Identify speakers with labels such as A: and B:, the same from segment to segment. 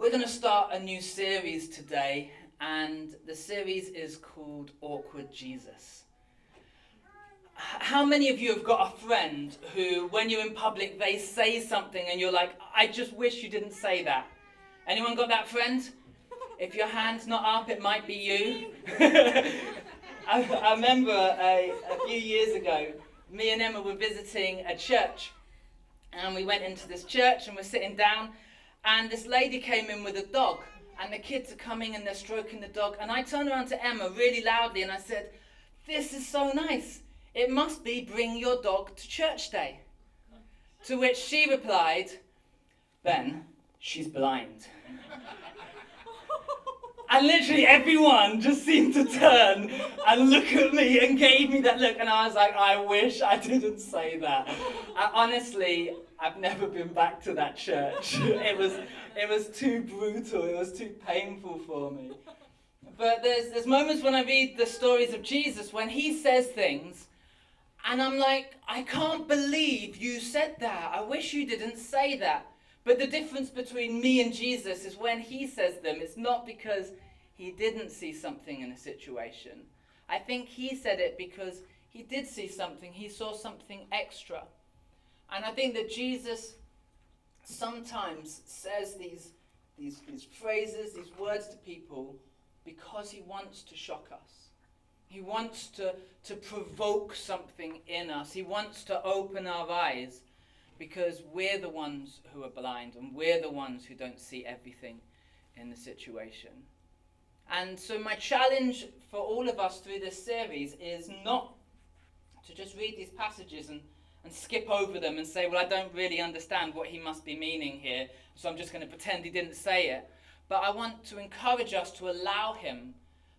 A: We're going to start a new series today, and the series is called Awkward Jesus. How many of you have got a friend who, when you're in public, they say something and you're like, I just wish you didn't say that? Anyone got that friend? If your hand's not up, it might be you. I remember a few years ago, me and Emma were visiting a church, and we went into this church and we're sitting down, and this lady came in with a dog, and the kids are coming and they're stroking the dog, and I turned around to Emma really loudly and I said, "This is so nice. It must be bring your dog to church day." To which she replied, "Ben, she's blind." And literally everyone just seemed to turn and look at me and gave me that look, and I was like, I wish I didn't say that. Honestly, I've never been back to that church. It was too brutal, it was too painful for me. But there's moments when I read the stories of Jesus when he says things, and I'm like, I can't believe you said that. I wish you didn't say that. But the difference between me and Jesus is when he says them, it's not because he didn't see something in a situation. I think he said it because he did see something. He saw something extra. And I think that Jesus sometimes says these phrases, these words to people because he wants to shock us. He wants to provoke something in us. He wants to open our eyes, because we're the ones who are blind and we're the ones who don't see everything in the situation. And so my challenge for all of us through this series is not to just read these passages and skip over them and say, well, I don't really understand what he must be meaning here, so I'm just going to pretend he didn't say it. But I want to encourage us to allow him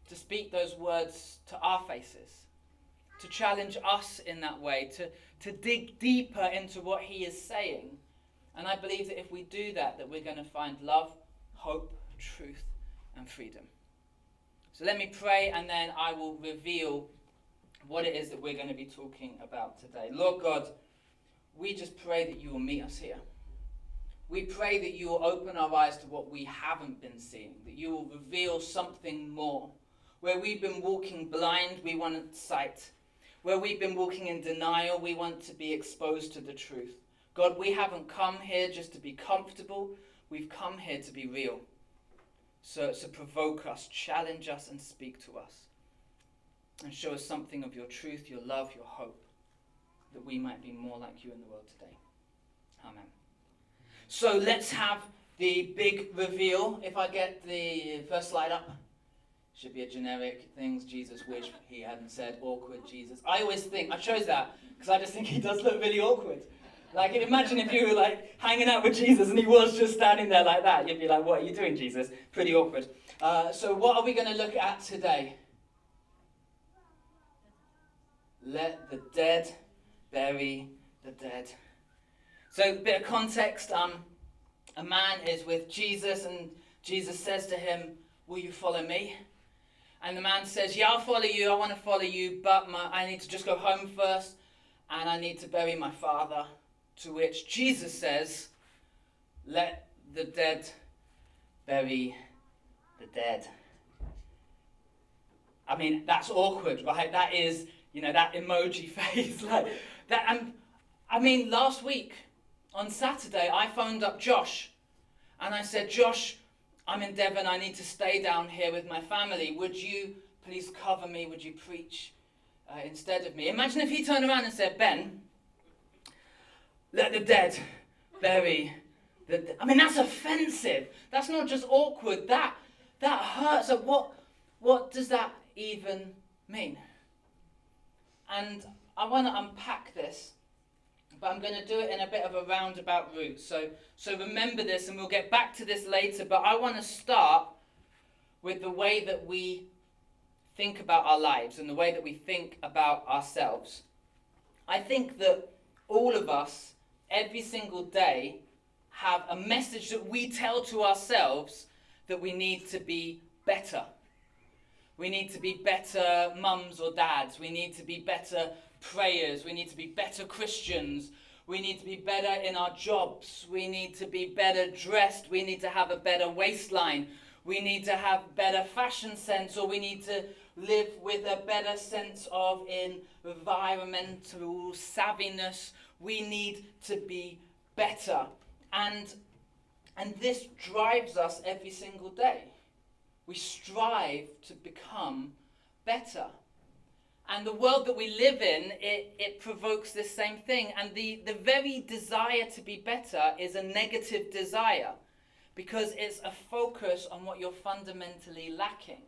A: to speak those words to our faces, to challenge us in that way, to dig deeper into what he is saying. And I believe that if we do that we're going to find love, hope, truth, and freedom. So let me pray, and then I will reveal what it is that we're going to be talking about today. Lord God, we just pray that you will meet us here. We pray that you will open our eyes to what we haven't been seeing, that you will reveal something more. Where we've been walking blind, we want sight. Where we've been walking in denial, we want to be exposed to the truth. God, we haven't come here just to be comfortable. We've come here to be real. So provoke us, challenge us, and speak to us. And show us something of your truth, your love, your hope, that we might be more like you in the world today. Amen. So let's have the big reveal. If I get the first slide up. Should be a generic things Jesus wished he hadn't said. Awkward Jesus. I always think, I chose that because I just think he does look really awkward. Like, imagine if you were like hanging out with Jesus and he was just standing there like that. You'd be like, what are you doing, Jesus? Pretty awkward. So what are we going to look at today? Let the dead bury the dead. So a bit of context. A man is with Jesus and Jesus says to him, will you follow me? And the man says, yeah, I'll follow you. I want to follow you, but I need to just go home first, and I need to bury my father. To which Jesus says, let the dead bury the dead. I mean, that's awkward, right? That is, that emoji face. Like that. And I mean, last week on Saturday, I phoned up Josh, and I said, Josh, I'm in Devon, I need to stay down here with my family. Would you please cover me? Would you preach instead of me? Imagine if he turned around and said, Ben, let the dead bury the dead. I mean, that's offensive. That's not just awkward. That hurts. So what does that even mean? And I want to unpack this, but I'm going to do it in a bit of a roundabout route. So remember this, and we'll get back to this later, but I want to start with the way that we think about our lives and the way that we think about ourselves. I think that all of us, every single day, have a message that we tell to ourselves that we need to be better. We need to be better mums or dads. We need to be better prayers. We need to be better Christians. We need to be better in our jobs. We need to be better dressed. We need to have a better waistline. We need to have better fashion sense, or we need to live with a better sense of environmental savviness. We need to be better. And this drives us every single day. We strive to become better. And the world that we live in, it provokes this same thing. And the very desire to be better is a negative desire, because it's a focus on what you're fundamentally lacking.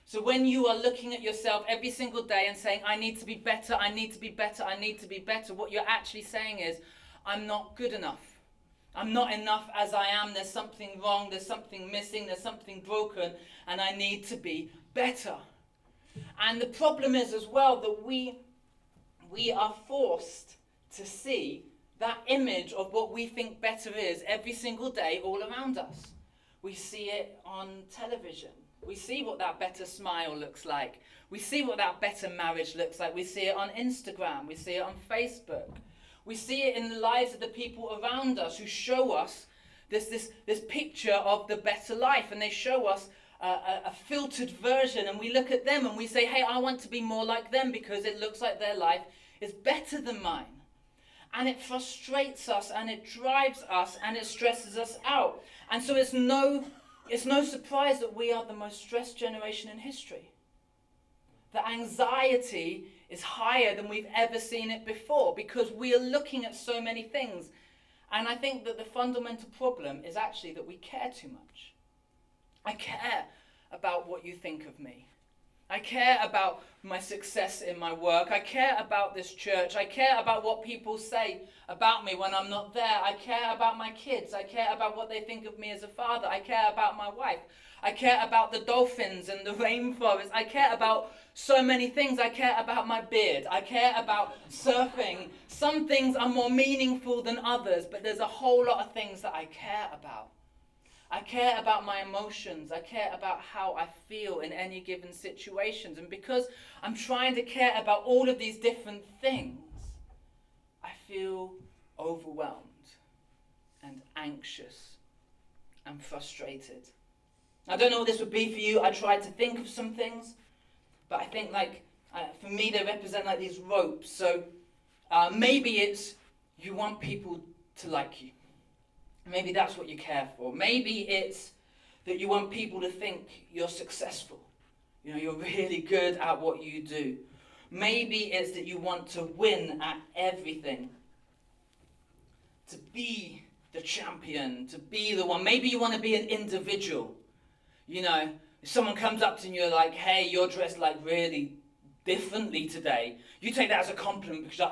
A: So when you are looking at yourself every single day and saying, I need to be better, I need to be better, I need to be better, what you're actually saying is, I'm not good enough. I'm not enough as I am. There's something wrong, there's something missing, there's something broken, and I need to be better. And the problem is as well that we are forced to see that image of what we think better is every single day all around us. We see it on television. We see what that better smile looks like. We see what that better marriage looks like. We see it on Instagram. We see it on Facebook. We see it in the lives of the people around us who show us this picture of the better life, and they show us a filtered version, and we look at them and we say, hey, I want to be more like them because it looks like their life is better than mine. And it frustrates us, and it drives us, and it stresses us out. And so it's no surprise that we are the most stressed generation in history. The anxiety is higher than we've ever seen it before, because we are looking at so many things. And I think that the fundamental problem is actually that we care too much. I care about what you think of me. I care about my success in my work. I care about this church. I care about what people say about me when I'm not there. I care about my kids. I care about what they think of me as a father. I care about my wife. I care about the dolphins and the rainforest. I care about so many things. I care about my beard. I care about surfing. Some things are more meaningful than others, but there's a whole lot of things that I care about. I care about my emotions. I care about how I feel in any given situations. And because I'm trying to care about all of these different things, I feel overwhelmed and anxious and frustrated. I don't know what this would be for you. I tried to think of some things, but I think for me they represent like these ropes. So maybe it's you want people to like you. Maybe that's what you care for. Maybe it's that you want people to think you're successful. You know, you're really good at what you do. Maybe it's that you want to win at everything. To be the champion, to be the one. Maybe you want to be an individual. You know, if someone comes up to you and you're like, hey, you're dressed like really differently today, you take that as a compliment because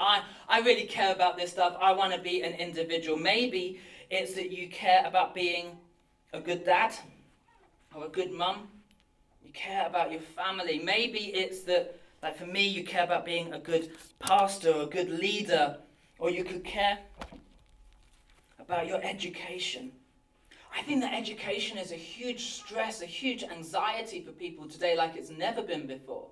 A: I really care about this stuff. I want to be an individual. Maybe it's that you care about being a good dad or a good mum. You care about your family. Maybe it's that, like for me, you care about being a good pastor or a good leader, or you could care about your education. I think that education is a huge stress, a huge anxiety for people today like it's never been before.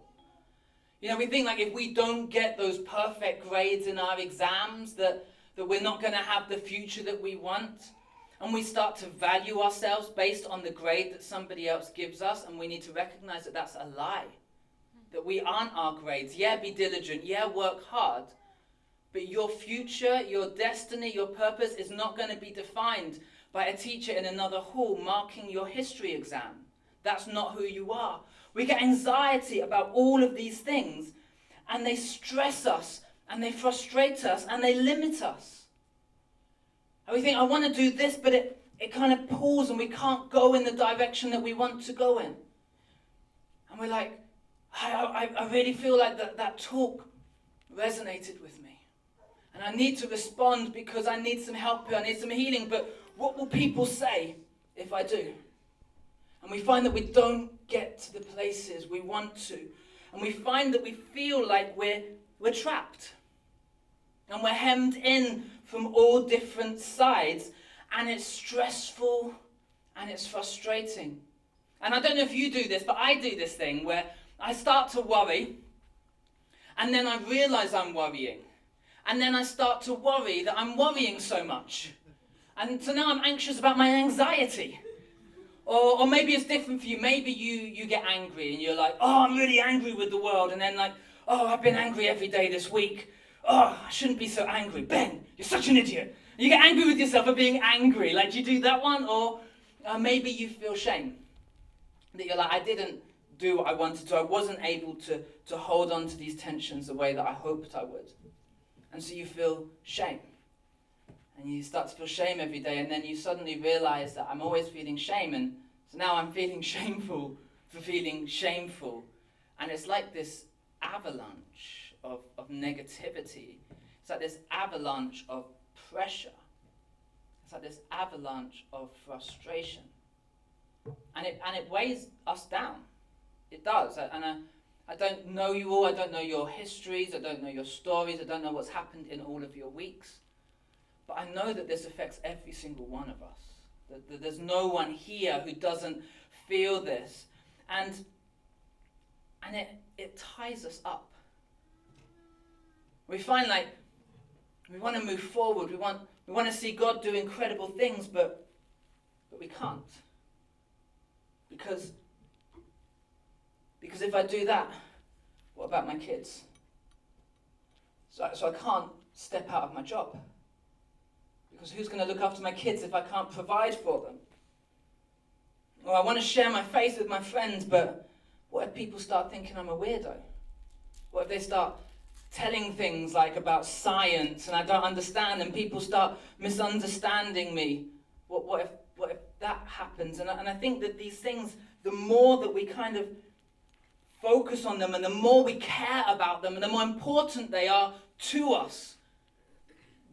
A: You know, we think like if we don't get those perfect grades in our exams, that we're not going to have the future that we want. And we start to value ourselves based on the grade that somebody else gives us, and we need to recognize that that's a lie. That we aren't our grades. Yeah, be diligent. Yeah, work hard. But your future, your destiny, your purpose is not going to be defined by a teacher in another hall marking your history exam. That's not who you are. We get anxiety about all of these things, and they stress us, and they frustrate us, and they limit us. And we think, I want to do this, but it kind of pulls, and we can't go in the direction that we want to go in. And we're like, I really feel like that talk resonated with me. And I need to respond because I need some help here, I need some healing, but what will people say if I do? And we find that we don't get to the places we want to. And we find that we feel like we're trapped. And we're hemmed in from all different sides. And it's stressful and it's frustrating. And I don't know if you do this, but I do this thing where I start to worry. And then I realize I'm worrying. And then I start to worry that I'm worrying so much. And so now I'm anxious about my anxiety. Or maybe it's different for you. Maybe you get angry and you're like, oh, I'm really angry with the world. And then like, oh, I've been angry every day this week. Oh, I shouldn't be so angry. Ben, you're such an idiot. You get angry with yourself for being angry. Like, do you do that one? Or maybe you feel shame. That you're like, I didn't do what I wanted to. I wasn't able to hold on to these tensions the way that I hoped I would. And so you feel shame. And you start to feel shame every day, and then you suddenly realize that I'm always feeling shame, and so now I'm feeling shameful for feeling shameful. And it's like this avalanche of negativity. It's like this avalanche of pressure. It's like this avalanche of frustration. And it weighs us down. It does. I don't know you all, I don't know your histories, I don't know your stories, I don't know what's happened in all of your weeks. But I know that this affects every single one of us. That there's no one here who doesn't feel this. And it ties us up. We find like we want to move forward, we want to see God do incredible things, but we can't. Because if I do that, what about my kids? So I can't step out of my job. Because who's going to look after my kids if I can't provide for them? Or I want to share my faith with my friends, but what if people start thinking I'm a weirdo? What if they start telling things like about science and I don't understand and people start misunderstanding me? What if that happens? And I think that these things, the more that we kind of focus on them and the more we care about them and the more important they are to us,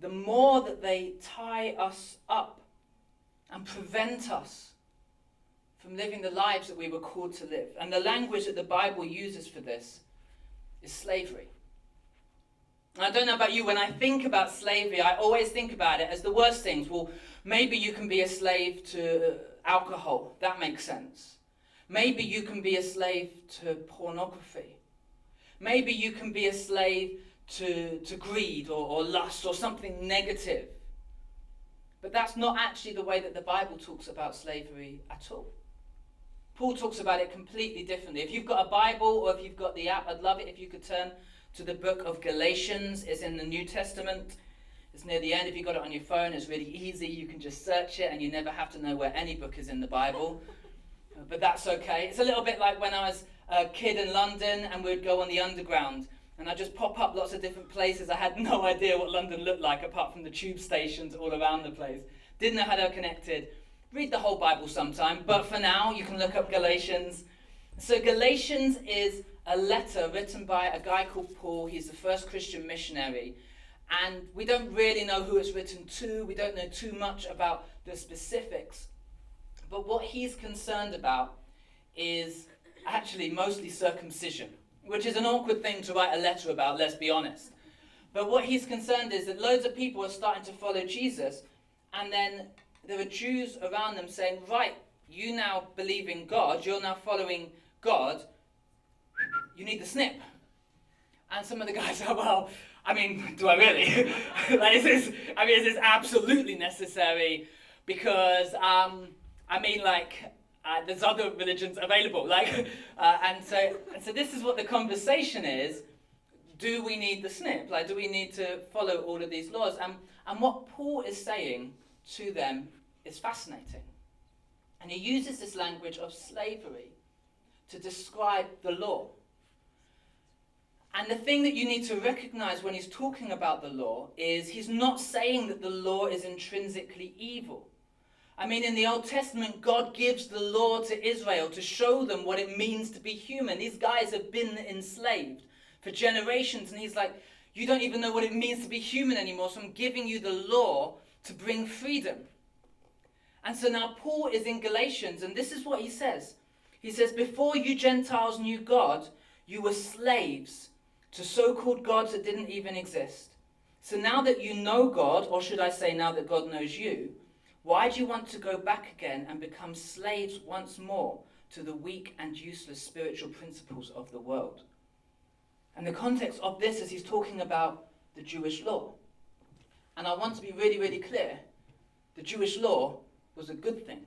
A: the more that they tie us up and prevent us from living the lives that we were called to live. And the language that the Bible uses for this is slavery. And I don't know about you, when I think about slavery, I always think about it as the worst things. Well, maybe you can be a slave to alcohol. That makes sense. Maybe you can be a slave to pornography. Maybe you can be a slave to greed or lust or something negative. But that's not actually the way that the Bible talks about slavery at all. Paul talks about it completely differently. If you've got a Bible or if you've got the app, I'd love it if you could turn to the book of Galatians. It's in the New Testament. It's near the end. If you've got it on your phone, it's really easy. You can just search it and you never have to know where any book is in the Bible. But that's okay. It's a little bit like when I was a kid in London and we'd go on the underground. And I'd just pop up lots of different places. I had no idea what London looked like apart from the tube stations all around the place. Didn't know how they were connected. Read the whole Bible sometime. But for now, you can look up Galatians. So Galatians is a letter written by a guy called Paul. He's the first Christian missionary. And we don't really know who it's written to. We don't know too much about the specifics. But what he's concerned about is actually mostly circumcision, which is an awkward thing to write a letter about, let's be honest. But what he's concerned is that loads of people are starting to follow Jesus, and then there are Jews around them saying, right, you now believe in God, you're now following God, you need the snip. And some of the guys are, well, I mean, do I really? Is this absolutely necessary? Because, there's other religions available, and so this is what the conversation is. Do we need the snip? Do we need to follow all of these laws? And what Paul is saying to them is fascinating. And he uses this language of slavery to describe the law. And the thing that you need to recognize when he's talking about the law is he's not saying that the law is intrinsically evil. In the Old Testament, God gives the law to Israel to show them what it means to be human. These guys have been enslaved for generations, and he's like, you don't even know what it means to be human anymore, so I'm giving you the law to bring freedom. And so now Paul is in Galatians, and this is what he says. He says, before you Gentiles knew God, you were slaves to so-called gods that didn't even exist. So now that you know God, or should I say now that God knows you, why do you want to go back again and become slaves once more to the weak and useless spiritual principles of the world? And the context of this is he's talking about the Jewish law. And I want to be really, really clear. The Jewish law was a good thing.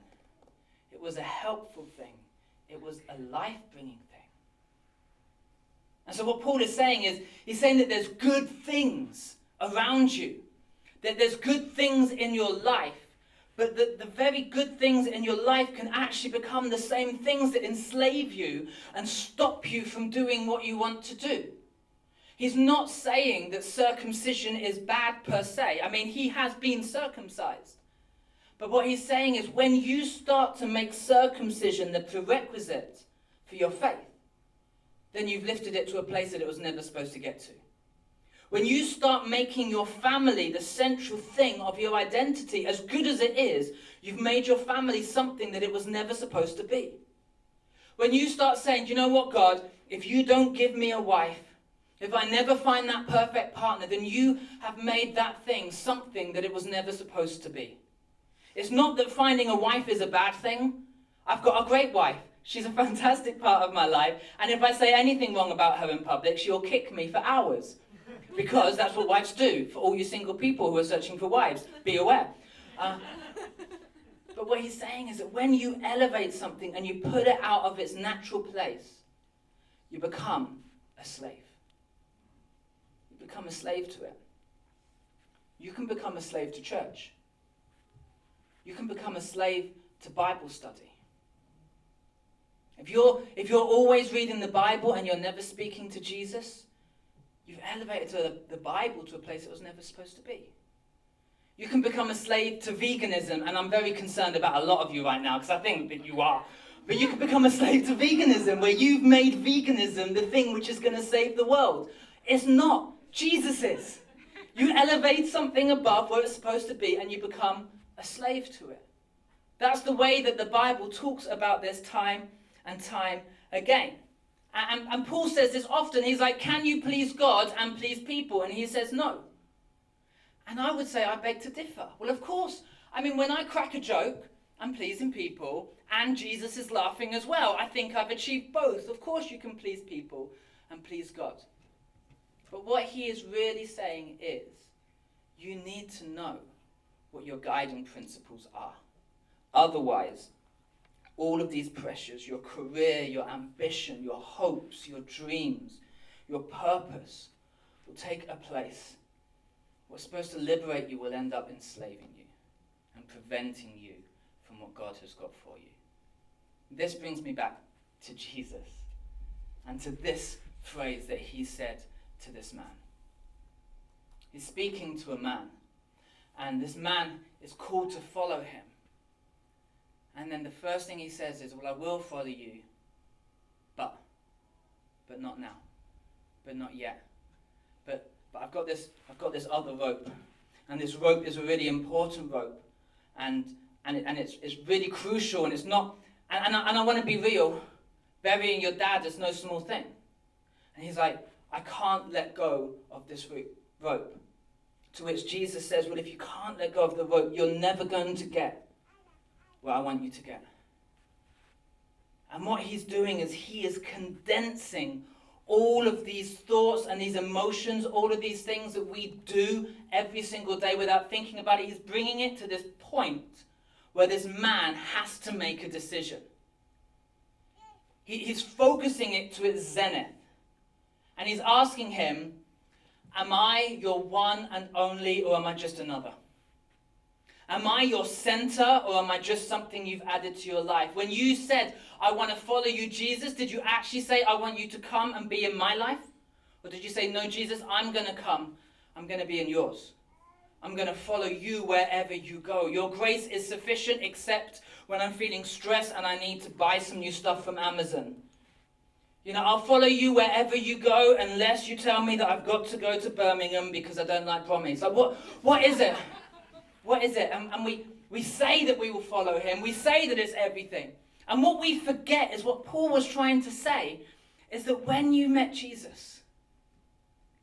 A: It was a helpful thing. It was a life-bringing thing. And so what Paul is saying is, he's saying that there's good things around you. That there's good things in your life. But the very good things in your life can actually become the same things that enslave you and stop you from doing what you want to do. He's not saying that circumcision is bad per se. I mean, he has been circumcised. But what he's saying is when you start to make circumcision the prerequisite for your faith, then you've lifted it to a place that it was never supposed to get to. When you start making your family the central thing of your identity, as good as it is, you've made your family something that it was never supposed to be. When you start saying, you know what, God, if you don't give me a wife, if I never find that perfect partner, then you have made that thing something that it was never supposed to be. It's not that finding a wife is a bad thing. I've got a great wife. She's a fantastic part of my life. And if I say anything wrong about her in public, she'll kick me for hours. Because that's what wives do. For all you single people who are searching for wives, be aware. But what he's saying is that when you elevate something and you put it out of its natural place, you become a slave. You become a slave to it. You can become a slave to church. You can become a slave to Bible study. If you're always reading the Bible and you're never speaking to Jesus, you've elevated the Bible to a place it was never supposed to be. You can become a slave to veganism, and I'm very concerned about a lot of you right now, because I think that you are. But you can become a slave to veganism, where you've made veganism the thing which is going to save the world. It's not. Jesus is. You elevate something above where it's supposed to be, and you become a slave to it. That's the way that the Bible talks about this time and time again. And Paul says this often. He's like, can you please God and please people? And he says no. And I would say I beg to differ. Well, of course. I mean, when I crack a joke, I'm pleasing people and Jesus is laughing as well. I think I've achieved both. Of course you can please people and please God. But what he is really saying is you need to know what your guiding principles are. Otherwise, all of these pressures, your career, your ambition, your hopes, your dreams, your purpose, will take a place. What's supposed to liberate you will end up enslaving you and preventing you from what God has got for you. This brings me back to Jesus and to this phrase that he said to this man. He's speaking to a man, and this man is called to follow him. And then the first thing he says is, well, I will follow you, but not now, but not yet. But I've got this other rope, and this rope is a really important rope, and it's really crucial, and it's not. And I want to be real. Burying your dad is no small thing. And he's like, I can't let go of this rope. To which Jesus says, well, if you can't let go of the rope, you're never going to get where I want you to get. And what he's doing is he is condensing all of these thoughts and these emotions, all of these things that we do every single day without thinking about it. He's bringing it to this point where this man has to make a decision. He's focusing it to its zenith. And he's asking him, am I your one and only, or am I just another? Am I your center, or am I just something you've added to your life? When you said, I want to follow you, Jesus, did you actually say, I want you to come and be in my life? Or did you say, no, Jesus, I'm going to come. I'm going to be in yours. I'm going to follow you wherever you go. Your grace is sufficient, except when I'm feeling stressed and I need to buy some new stuff from Amazon. You know, I'll follow you wherever you go unless you tell me that I've got to go to Birmingham because I don't like Bromley. So what is it? What is it? And we say that we will follow him. We say that it's everything. And what we forget is what Paul was trying to say is that when you met Jesus,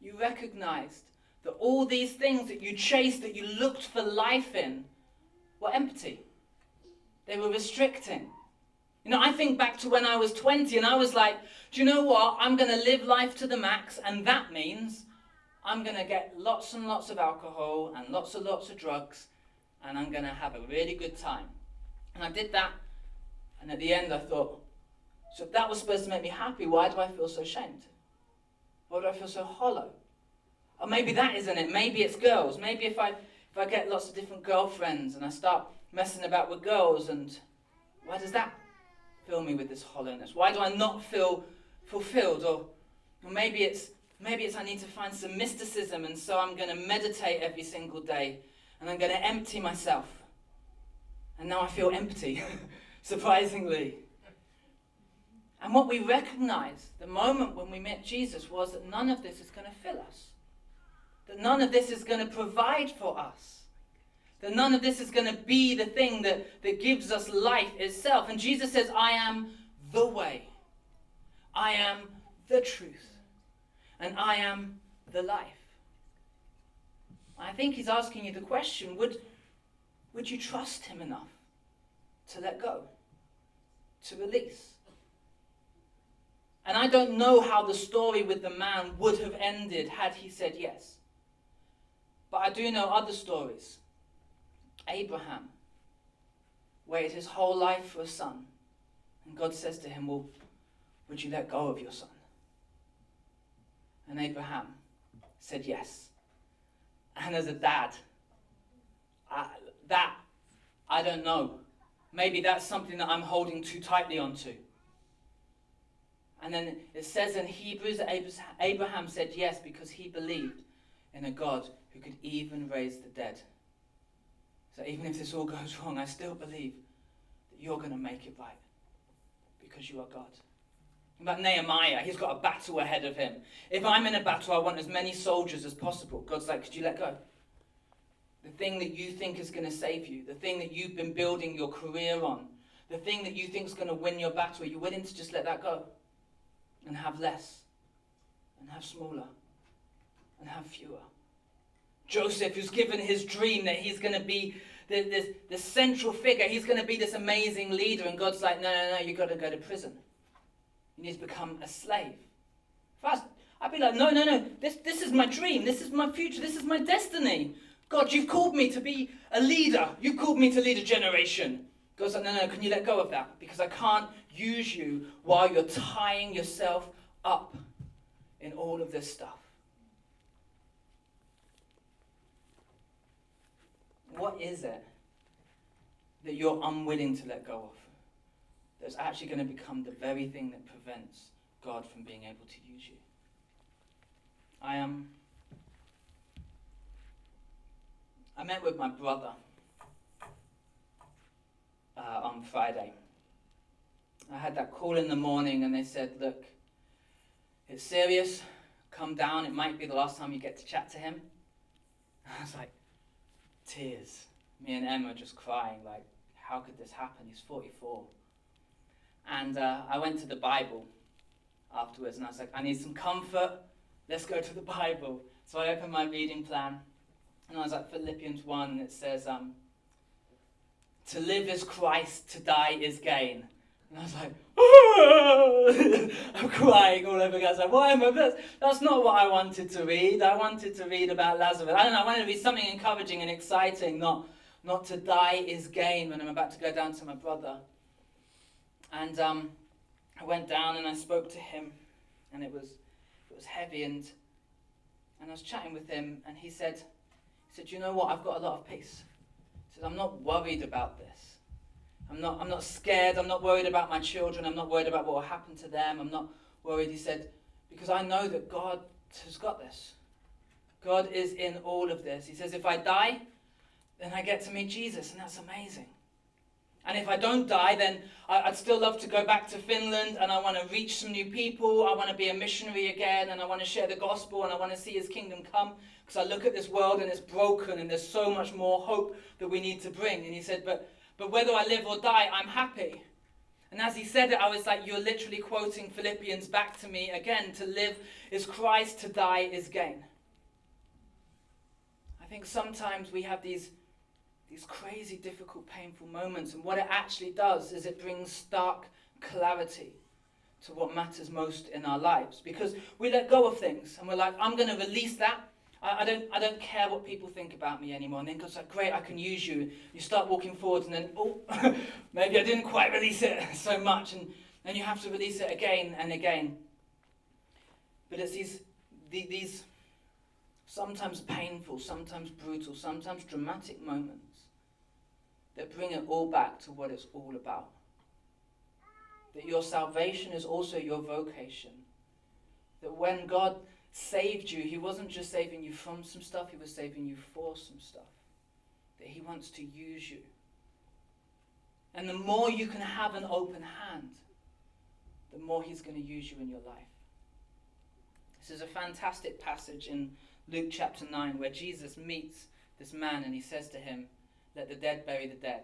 A: you recognized that all these things that you chased, that you looked for life in, were empty. They were restricting. You know, I think back to when I was 20 and I was like, do you know what? I'm going to live life to the max, and that means I'm going to get lots and lots of alcohol and lots of drugs, and I'm going to have a really good time. And I did that, and at the end I thought, so if that was supposed to make me happy, why do I feel so shamed? Why do I feel so hollow? Or maybe that isn't it. Maybe it's girls. Maybe if I get lots of different girlfriends and I start messing about with girls, and why does that fill me with this hollowness? Why do I not feel fulfilled? Or maybe it's I need to find some mysticism, and so I'm going to meditate every single day, and I'm going to empty myself. And now I feel empty, surprisingly. And what we recognized the moment when we met Jesus was that none of this is going to fill us. That none of this is going to provide for us. That none of this is going to be the thing that gives us life itself. And Jesus says, I am the way. I am the truth. And I am the life. I think he's asking you the question, would you trust him enough to let go? To release? And I don't know how the story with the man would have ended had he said yes. But I do know other stories. Abraham waited his whole life for a son. And God says to him, well, would you let go of your son? And Abraham said yes. And as a dad, I don't know. Maybe that's something that I'm holding too tightly onto. And then it says in Hebrews that Abraham said yes because he believed in a God who could even raise the dead. So even if this all goes wrong, I still believe that you're going to make it right because you are God. About Nehemiah, he's got a battle ahead of him. If I'm in a battle, I want as many soldiers as possible. God's like, could you let go? The thing that you think is going to save you, the thing that you've been building your career on, the thing that you think is going to win your battle, are you willing to just let that go? And have less, and have smaller, and have fewer. Joseph, who's given his dream that he's going to be the central figure, he's going to be this amazing leader, and God's like, no, you've got to go to prison. You need to become a slave. First, I'd be like, no, this is my dream, this is my future, this is my destiny. God, you've called me to be a leader. You've called me to lead a generation. God's like, no, can you let go of that? Because I can't use you while you're tying yourself up in all of this stuff. What is it that you're unwilling to let go of that's actually going to become the very thing that prevents God from being able to use you? I met with my brother on Friday. I had that call in the morning and they said, look, it's serious, come down, it might be the last time you get to chat to him. I was like, tears. Me and Emma just crying, like, how could this happen? He's 44. And I went to the Bible afterwards and I was like, I need some comfort, let's go to the Bible. So I opened my reading plan and I was at Philippians 1 and it says, to live is Christ, to die is gain. And I was like, I'm crying all over again. I was like, why am I? That's not what I wanted to read. I wanted to read about Lazarus. I don't know, I wanted to read something encouraging and exciting, not to die is gain when I'm about to go down to my brother. And I went down and I spoke to him and it was heavy and I was chatting with him and he said, you know what, I've got a lot of peace. He said, I'm not worried about this. I'm not scared. I'm not worried about my children. I'm not worried about what will happen to them. I'm not worried, he said, because I know that God has got this. God is in all of this. He says, if I die, then I get to meet Jesus, and that's amazing. And if I don't die, then I'd still love to go back to Finland, and I want to reach some new people. I want to be a missionary again, and I want to share the gospel, and I want to see his kingdom come, because I look at this world, and it's broken, and there's so much more hope that we need to bring. And he said, but whether I live or die, I'm happy. And as he said it, I was like, you're literally quoting Philippians back to me again. To live is Christ, to die is gain. I think sometimes we have these crazy, difficult, painful moments, and what it actually does is it brings stark clarity to what matters most in our lives. Because we let go of things, and we're like, I'm going to release that, I don't care what people think about me anymore. And then God's like, great, I can use you. You start walking forward, and then, oh, maybe I didn't quite release it so much, and then you have to release it again and again. But it's these sometimes painful, sometimes brutal, sometimes dramatic moments that bring it all back to what it's all about. That your salvation is also your vocation. That when God saved you, he wasn't just saving you from some stuff, he was saving you for some stuff. That he wants to use you. And the more you can have an open hand, the more he's going to use you in your life. This is a fantastic passage in Luke chapter 9 where Jesus meets this man and he says to him, let the dead bury the dead.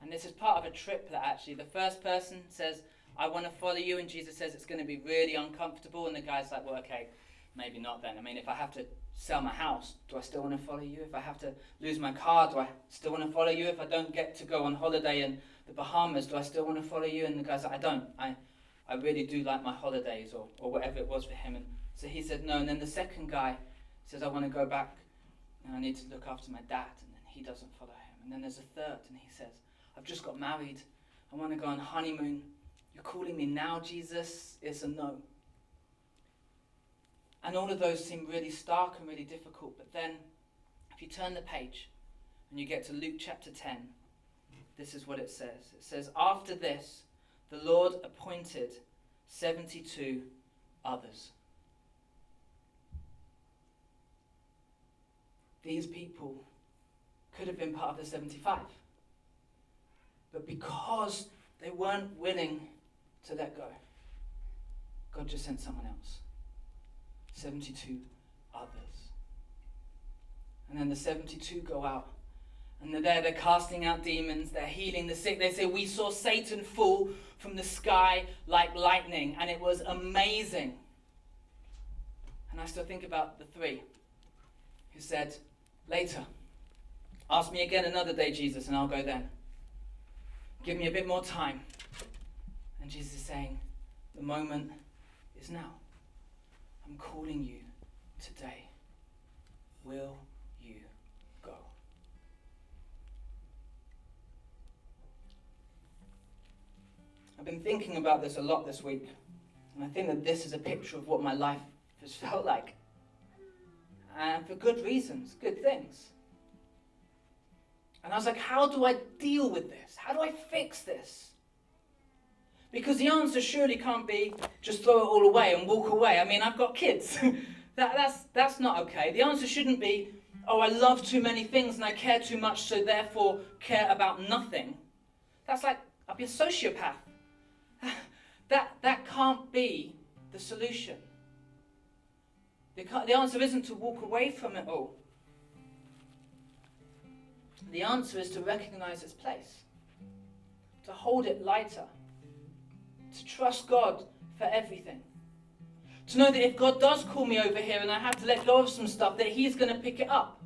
A: And this is part of a trip that actually the first person says, I want to follow you, and Jesus says it's going to be really uncomfortable, and the guy's like, well, okay, maybe not then. I mean, if I have to sell my house, do I still want to follow you? If I have to lose my car, do I still want to follow you? If I don't get to go on holiday in the Bahamas, do I still want to follow you? And the guy's like, I don't. I really do like my holidays, or whatever it was for him. And so he said no. And then the second guy says, I want to go back and I need to look after my dad. And then he doesn't follow him. And then there's a third, and he says, I've just got married. I want to go on honeymoon. You're calling me now, Jesus? It's a no. And all of those seem really stark and really difficult. But then, if you turn the page and you get to Luke chapter 10, this is what it says. It says, after this, the Lord appointed 72 others. These people could have been part of the 75. But because they weren't willing to let go, God just sent someone else. 72 others. And then the 72 go out. And they're there, they're casting out demons, they're healing the sick. They say, we saw Satan fall from the sky like lightning. And it was amazing. And I still think about the three who said, later, ask me again another day, Jesus, and I'll go then. Give me a bit more time. And Jesus is saying, the moment is now. I'm calling you today. Will you go? I've been thinking about this a lot this week. And I think that this is a picture of what my life has felt like. And for good reasons, good things. And I was like, how do I deal with this? How do I fix this? Because the answer surely can't be just throw it all away and walk away. I mean, I've got kids. That's not okay. The answer shouldn't be, oh, I love too many things and I care too much, so therefore care about nothing. That's like, I'll be a sociopath. That can't be the solution. The answer isn't to walk away from it all. The answer is to recognize its place, to hold it lighter, to trust God for everything. To know that if God does call me over here and I have to let go of some stuff, that he's going to pick it up.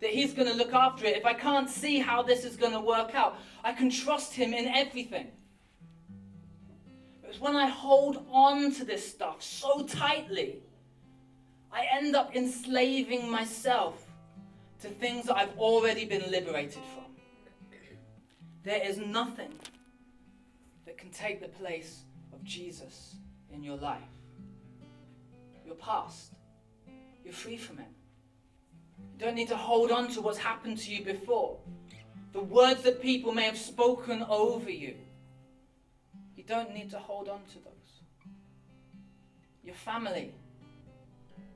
A: That he's going to look after it. If I can't see how this is going to work out, I can trust him in everything. Because when I hold on to this stuff so tightly, I end up enslaving myself to things that I've already been liberated from. There is nothing that can take the place of Jesus in your life. Your past, you're free from it. You don't need to hold on to what's happened to you before. The words that people may have spoken over you, you don't need to hold on to those. Your family,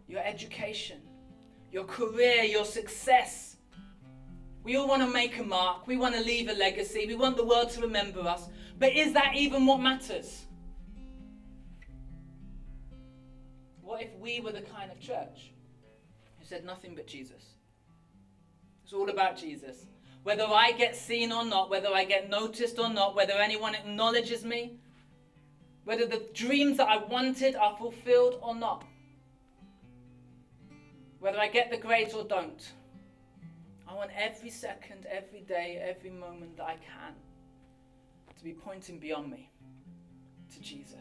A: your education, your career, your success. We all want to make a mark. We want to leave a legacy. We want the world to remember us. But is that even what matters? What if we were the kind of church who said nothing but Jesus? It's all about Jesus. Whether I get seen or not, whether I get noticed or not, whether anyone acknowledges me, whether the dreams that I wanted are fulfilled or not, whether I get the grades or don't. I want every second, every day, every moment that I can to be pointing beyond me to Jesus.